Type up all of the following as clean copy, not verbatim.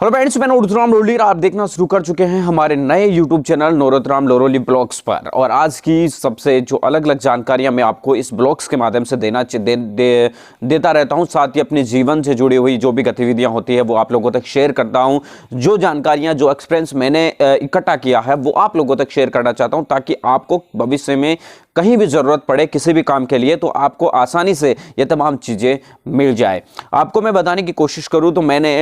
Hello friends, मैं नोरतराम lolly. आप देखना शुरू कर चुके हैं हमारे नए यूट्यूब चैनल नोरतराम लोरोली ब्लॉग्स पर। और आज की सबसे जो अलग अलग जानकारियां मैं आपको इस ब्लॉग्स के माध्यम से देता रहता हूं। साथ ही अपने जीवन से जुड़ी हुई जो भी गतिविधियां होती है वो आप लोगों तक शेयर करता हूं। जो जानकारियां, जो एक्सपीरियंस मैंने इकट्ठा किया है वो आप लोगों तक शेयर करना चाहता हूं, ताकि आपको भविष्य में कहीं भी ज़रूरत पड़े किसी भी काम के लिए तो आपको आसानी से ये तमाम चीज़ें मिल जाए। आपको मैं बताने की कोशिश करूं तो मैंने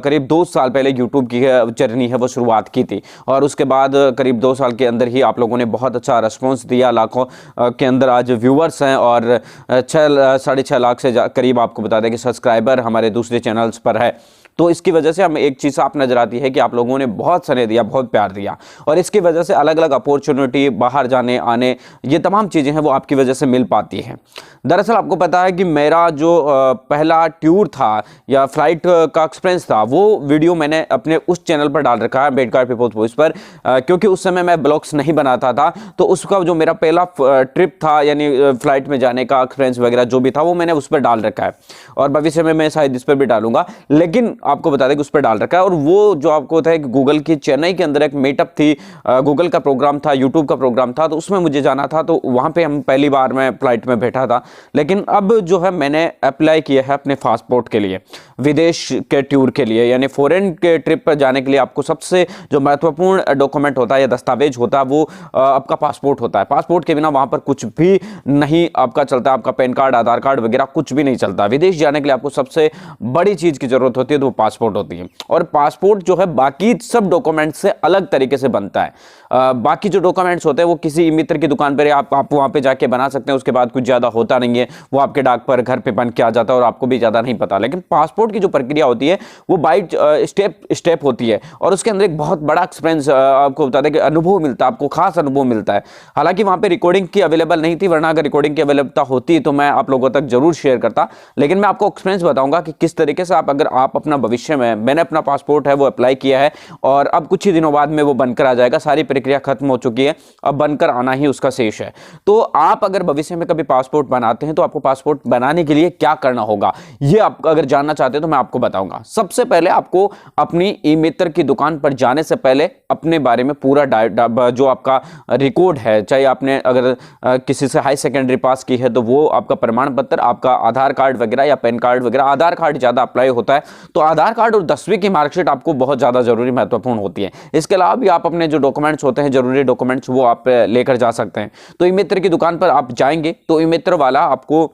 करीब 2 साल पहले यूट्यूब की जर्नी है वो शुरुआत की थी, और उसके बाद करीब 2 साल के अंदर ही आप लोगों ने बहुत अच्छा रिस्पॉन्स दिया। लाखों के अंदर आज व्यूवर्स हैं और 6.5 लाख से करीब आपको बता दें कि सब्सक्राइबर हमारे दूसरे चैनल्स पर है। तो इसकी वजह से हमें एक चीज़ साफ नजर आती है कि आप लोगों ने बहुत स्नेह दिया, बहुत प्यार दिया, और इसकी वजह से अलग अलग अपॉर्चुनिटी, बाहर जाने आने, ये तमाम चीज़ें हैं वो आपकी वजह से मिल पाती हैं। दरअसल आपको पता है कि मेरा जो पहला टूर था या फ्लाइट का एक्सपीरियंस था वो वीडियो मैंने अपने उस चैनल पर डाल रखा है, बेडकार पीपल्स वॉइस पर, क्योंकि उस समय मैं ब्लॉग्स नहीं बनाता था। तो उसका जो मेरा पहला ट्रिप था यानी फ्लाइट में जाने का एक्सपीरियंस वगैरह जो भी था वो मैंने उस पर डाल रखा है, और भविष्य में मैं शायद इस पर भी डालूंगा, लेकिन आपको बता दें कि उस पर डाल रखा है। और वो जो आपको था कि गूगल की चेन्नई के अंदर एक मीटअप थी, गूगल का प्रोग्राम था, यूट्यूब का प्रोग्राम था, तो उसमें मुझे जाना था। तो वहाँ पे हम पहली बार मैं फ्लाइट में बैठा था। लेकिन अब जो है मैंने अप्लाई किया है अपने पासपोर्ट के लिए, विदेश के टूर के लिए, यानी फॉरेन के ट्रिप पर जाने के लिए आपको सबसे जो महत्वपूर्ण डॉक्यूमेंट होता है या दस्तावेज होता है वो आपका पासपोर्ट होता है। पासपोर्ट के बिना वहाँ पर कुछ भी नहीं आपका चलता, आपका पैन कार्ड, आधार कार्ड वगैरह कुछ भी नहीं चलता। विदेश जाने के लिए आपको सबसे बड़ी चीज़ की जरूरत होती है तो पासपोर्ट होती है। और पासपोर्ट जो है बाकी सब डॉक्यूमेंट से अलग तरीके से बनता है। बाकी जो डॉक्यूमेंट्स होते हैं वो किसी मित्र की दुकान पर आप वहां पे जाके बना सकते हैं, उसके बाद कुछ ज्यादा होता नहीं है, वो आपके डाक पर घर पे बन के आ जाता है और आपको भी ज्यादा नहीं पता। लेकिन पासपोर्ट की जो प्रक्रिया होती है वो बाई स्टेप होती है, और उसके अंदर एक बहुत बड़ा एक्सपीरियंस आपको बता दें कि अनुभव मिलता है, आपको खास अनुभव मिलता है। हालांकि वहां पे रिकॉर्डिंग की अवेलेबल नहीं थी, वरना अगर रिकॉर्डिंग की अवेलेबल होती तो मैं आप लोगों तक जरूर शेयर करता। लेकिन मैं आपको एक्सपीरियंस बताऊंगा कि किस तरीके से अगर आप अपना भविष्य में, मैंने अपना पासपोर्ट है वो अप्लाई किया है और अब कुछ ही दिनों बाद में वो बनकर आ जाएगा। सारी प्रक्रिया खत्म हो चुकी है, अब बनकर आना ही उसका शेष है। तो आप अगर भविष्य में कभी पासपोर्ट बनाते हैं तो आपको पासपोर्ट बनाने के लिए क्या करना होगा ये आप अगर जानना चाहते हैं तो मैं आपको बताऊंगा। सबसे पहले आपको अपनी ई मित्र की दुकान पर जाने से पहले अपने बारे में पूरा जो आपका रिकॉर्ड है, चाहे आपने अगर किसी से हाई सेकेंडरी पास की है तो वो आपका प्रमाण पत्र, आपका आधार कार्ड वगैरह या पैन कार्ड वगैरह, आधार कार्ड ज्यादा अप्लाई होता है तो आधार कार्ड और 10वीं की मार्कशीट आपको बहुत ज्यादा जरूरी, महत्वपूर्ण होती है। इसके अलावा भी आप अपने जो डॉक्यूमेंट्स होते हैं, जरूरी डॉक्यूमेंट्स, वो आप लेकर जा सकते हैं। तो ई मित्र की दुकान पर आप जाएंगे तो ई मित्र वाला आपको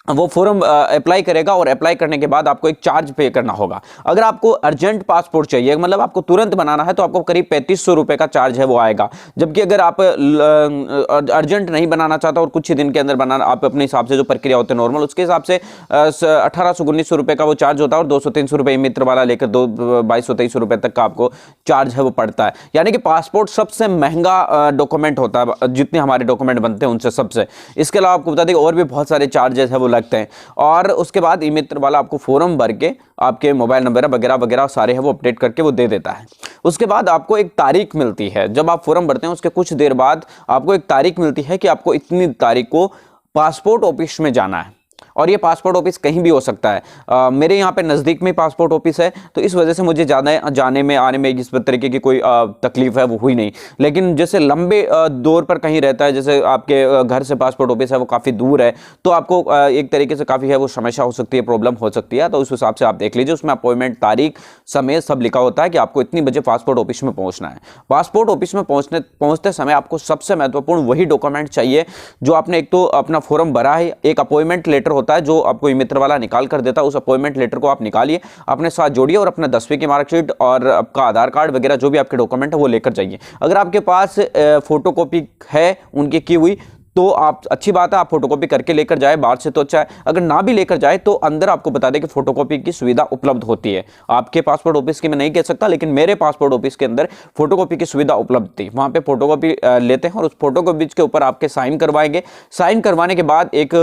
वो फॉर्म अप्लाई करेगा, और अप्लाई करने के बाद आपको एक चार्ज पे करना होगा। अगर आपको अर्जेंट पासपोर्ट चाहिए, मतलब आपको तुरंत बनाना है, तो आपको करीब 3500 रुपए का चार्ज है वो आएगा। जबकि अगर आप अर्जेंट नहीं बनाना चाहता और कुछ ही दिन के अंदर बनाना, आप अपने हिसाब से जो प्रक्रिया होती है नॉर्मल, उसके हिसाब से 1800-1900 रुपए का वो चार्ज होता है, और 200-300 रुपए मित्र वाला लेकर 2200-2300 रुपए तक का आपको चार्ज है वो पड़ता है। यानी कि पासपोर्ट सबसे महंगा डॉक्यूमेंट होता है जितने हमारे डॉक्यूमेंट बनते हैं उनसे सबसे। इसके अलावा आपको बता दें और भी बहुत सारे चार्जेस है वो लगते हैं। और उसके बाद ई मित्र वाला आपको फॉर्म भर के आपके मोबाइल नंबर वगैरह वगैरह सारे हैं वो अपडेट करके वो दे देता है। उसके बाद आपको एक तारीख मिलती है, जब आप फॉर्म भरते हैं उसके कुछ देर बाद आपको एक तारीख मिलती है कि आपको इतनी तारीख को पासपोर्ट ऑफिस में जाना है। और ये पासपोर्ट ऑफिस कहीं भी हो सकता है। मेरे यहाँ पे नज़दीक में पासपोर्ट ऑफिस है, तो इस वजह से मुझे ज़्यादा जाने में आने में इस तरीके की कोई तकलीफ है वो हुई नहीं। लेकिन जैसे लंबे दौर पर कहीं रहता है, जैसे आपके घर से पासपोर्ट ऑफिस है वो काफ़ी दूर है, तो आपको एक तरीके से काफ़ी है वो समस्या हो सकती है, प्रॉब्लम हो सकती है। तो उस हिसाब से आप देख लीजिए, उसमें अपॉइंटमेंट, तारीख, समय सब लिखा होता है कि आपको इतनी बजे पासपोर्ट ऑफिस में पहुँचना है। पासपोर्ट ऑफिस में पहुँचते समय आपको सबसे महत्वपूर्ण वही डॉक्यूमेंट चाहिए जो आपने, एक तो अपना फॉर्म भरा है, एक अपॉइंटमेंट लेटर होता है जो आपको ई मित्र वाला निकाल कर देता है। उस अपॉइंटमेंट लेटर को आप निकालिए, अपने साथ जोड़िए, और अपना 10वीं की मार्कशीट और आपका आधार कार्ड वगैरह जो भी आपके डॉक्यूमेंट है वो लेकर जाइए। अगर आपके पास फोटोकॉपी है उनकी की हुई तो आप, अच्छी बात है, आप फोटोकॉपी करके लेकर जाए, बाहर से तो अच्छा है। अगर ना भी लेकर जाए तो अंदर आपको बता दें कि फोटोकॉपी की सुविधा उपलब्ध होती है। आपके पासपोर्ट ऑफिस की मैं नहीं कह सकता, लेकिन मेरे पासपोर्ट ऑफिस के अंदर फोटोकॉपी की सुविधा उपलब्ध थी। वहां पे फोटोकॉपी लेते हैं और उस फोटोकॉपी के ऊपर आपके साइन करवाएंगे। साइन करवाने के बाद एक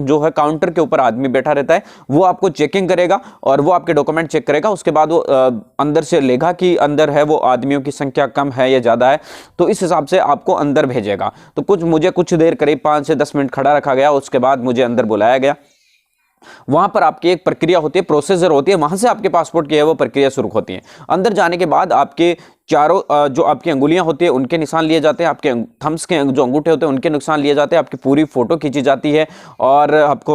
जो है काउंटर के ऊपर आदमी बैठा रहता है, वो आपको चेकिंग करेगा और वो आपके डॉक्यूमेंट चेक करेगा। उसके बाद वो अंदर से लेगा कि अंदर है वो आदमियों की संख्या कम है या ज्यादा है, तो इस हिसाब से आपको अंदर भेजेगा। तो मुझे कुछ देर करीब 5 से 10 मिनट खड़ा रखा गया, उसके बाद मुझे अंदर बुलाया गया। वहां पर आपकी एक प्रक्रिया होती है, प्रोसीजर होती है, वहां से आपके पासपोर्ट की है वो प्रक्रिया शुरू होती है। अंदर जाने के बाद आपके चारों जो आपकी अंगुलियां होती है उनके निशान लिए जाते हैं, आपके थम्स के जो अंगूठे होते हैं उनके निशान लिए जाते हैं, आपकी पूरी फोटो खींची जाती है और आपको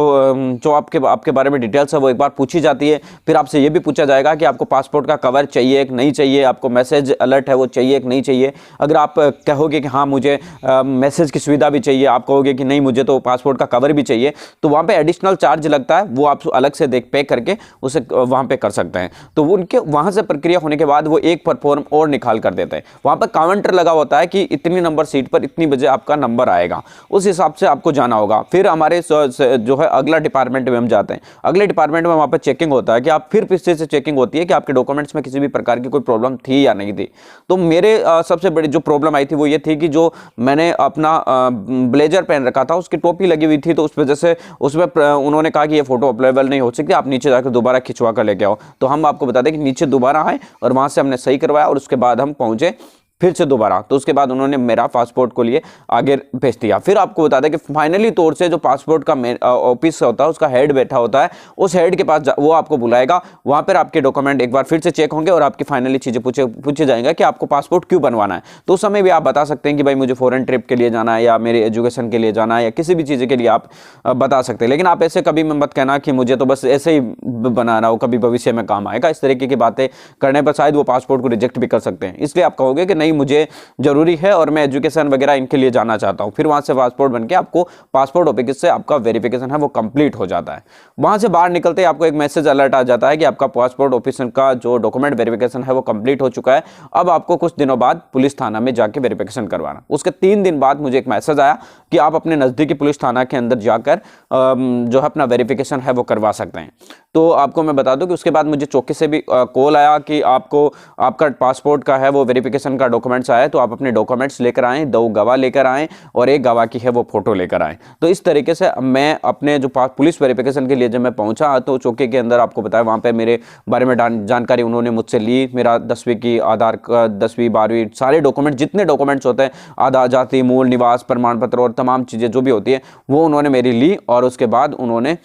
जो आपके बारे में डिटेल्स है वो एक बार पूछी जाती है। फिर आपसे ये भी पूछा जाएगा कि आपको पासपोर्ट का कवर चाहिए कि नहीं चाहिए, आपको मैसेज अलर्ट है वो चाहिए कि नहीं चाहिए। अगर आप कहोगे कि हाँ मुझे मैसेज की सुविधा भी चाहिए, आप कहोगे कि नहीं मुझे तो पासपोर्ट का कवर भी चाहिए, तो वहाँ पे एडिशनल चार्ज लगता है, वो आप अलग से पे करके उसे वहाँ पे कर सकते हैं। तो उनके वहाँ से प्रक्रिया होने के बाद वो एक फॉर्म और निकाल कर देते हैं। वहाँ पर काउंटर लगा होता है कि इतनी नंबर सीट पर इतनी बजे आपका नंबर आएगा, उस हिसाब से आपको जाना होगा। फिर हमारे जो है अगला डिपार्टमेंट में हम जाते हैं। अगले डिपार्टमेंट में वहाँ पर चेकिंग होता है कि आप फिर पीछे से चेकिंग होती है कि आपके डॉक्यूमेंट्स में किसी भी प्रकार की कोई प्रॉब्लम थी या नहीं थी। तो मेरे सबसे बड़ी जो प्रॉब्लम आई थी वो ये थी कि जो मैंने अपना ब्लेजर पहन रखा था उसकी टोपी लगी हुई थी, तो उस वजह से उसमें उन्होंने कहा कि ये फोटो अवेलेबल नहीं हो सकती, आप नीचे जाकर दोबारा खिंचवा कर लेके आओ। तो हम आपको बता दें कि नीचे दोबारा आए और वहां से हमने सही करवाया और उसके बाद हम पहुंचे फिर से दोबारा। तो उसके बाद उन्होंने मेरा पासपोर्ट को लिए आगे भेज दिया। फिर आपको बता दें कि फाइनली तौर से जो पासपोर्ट का ऑफिस होता है उसका हेड बैठा होता है, उस हेड के पास वो आपको बुलाएगा, वहां पर आपके डॉक्यूमेंट एक बार फिर से चेक होंगे और आपकी फाइनली चीजें पूछे जाएंगे कि आपको पासपोर्ट क्यों बनवाना है। तो उस समय भी आप बता सकते हैं कि भाई मुझे फॉरेन ट्रिप के लिए जाना है या मेरे एजुकेशन के लिए जाना है या किसी भी चीज़ के लिए आप बता सकते हैं। लेकिन आप ऐसे कभी मत कहना कि मुझे तो बस ऐसे ही बनाना हो, कभी भविष्य में काम आएगा। इस तरीके की बातें करने पर शायद वो पासपोर्ट को रिजेक्ट भी कर सकते हैं। इसलिए आप कहोगे कि नहीं मुझे जरूरी है और मैं एजुकेशन वगैरह इनके लिए जाना चाहता हूं। फिर वहां से पासपोर्ट बनके आपको पासपोर्ट ऑफिस से आपका वेरिफिकेशन है वो कंप्लीट हो जाता है। वहां से बाहर निकलते ही आपको एक मैसेज अलर्ट आ जाता है कि आपका पासपोर्ट ऑफिस का जो डॉक्यूमेंट वेरिफिकेशन है वो कंप्लीट हो चुका है। अब आपको कुछ दिनों बाद पुलिस थाना में जाके वेरिफिकेशन करवाना। उसके 3 दिन बाद मुझे एक मैसेज आया कि आप अपने नजदीकी पुलिस थाना के अंदर जाकर जो है अपना वेरिफिकेशन है वो करवा सकते हैं। तो आपको मैं बता दूं कि उसके बाद मुझे चौकी से भी कॉल आया कि आपको आपका पासपोर्ट का है वो वेरिफिकेशन का डॉक्यूमेंट्स आया, तो आप अपने डॉक्यूमेंट्स लेकर आएँ, 2 गवाह लेकर आएँ और एक गवाह की है वो फोटो लेकर आएँ। तो इस तरीके से मैं अपने जो पुलिस वेरिफिकेशन के लिए जब मैं पहुंचा तो चौकी के अंदर आपको बताया वहाँ पे मेरे बारे में जानकारी उन्होंने मुझसे ली। मेरा 10वीं की आधार कार्ड, 10वीं 12वीं सारे डॉक्यूमेंट जितने डॉक्यूमेंट्स होते हैं, आधार, जाति, मूल, निवास प्रमाण पत्र और तमाम चीज़ें जो भी होती है वो उन्होंने मेरी ली और उसके बाद उन्होंने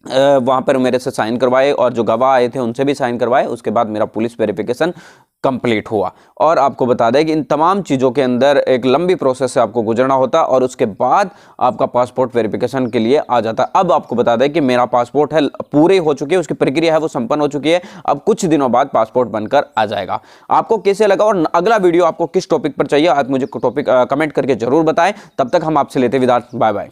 वहाँ पर मेरे से साइन करवाए और जो गवाह आए थे उनसे भी साइन करवाए। उसके बाद मेरा पुलिस वेरिफिकेशन कंप्लीट हुआ। और आपको बता दें कि इन तमाम चीज़ों के अंदर एक लंबी प्रोसेस से आपको गुजरना होता है और उसके बाद आपका पासपोर्ट वेरिफिकेशन के लिए आ जाता है। अब आपको बता दें कि मेरा पासपोर्ट है पूरी हो चुकी है, उसकी प्रक्रिया है वो संपन्न हो चुकी है। अब कुछ दिनों बाद पासपोर्ट बनकर आ जाएगा। आपको कैसे लगा और अगला वीडियो आपको किस टॉपिक पर चाहिए आप मुझे टॉपिक कमेंट करके जरूर बताएं। तब तक हम आपसे लेते विदा, बाय बाय।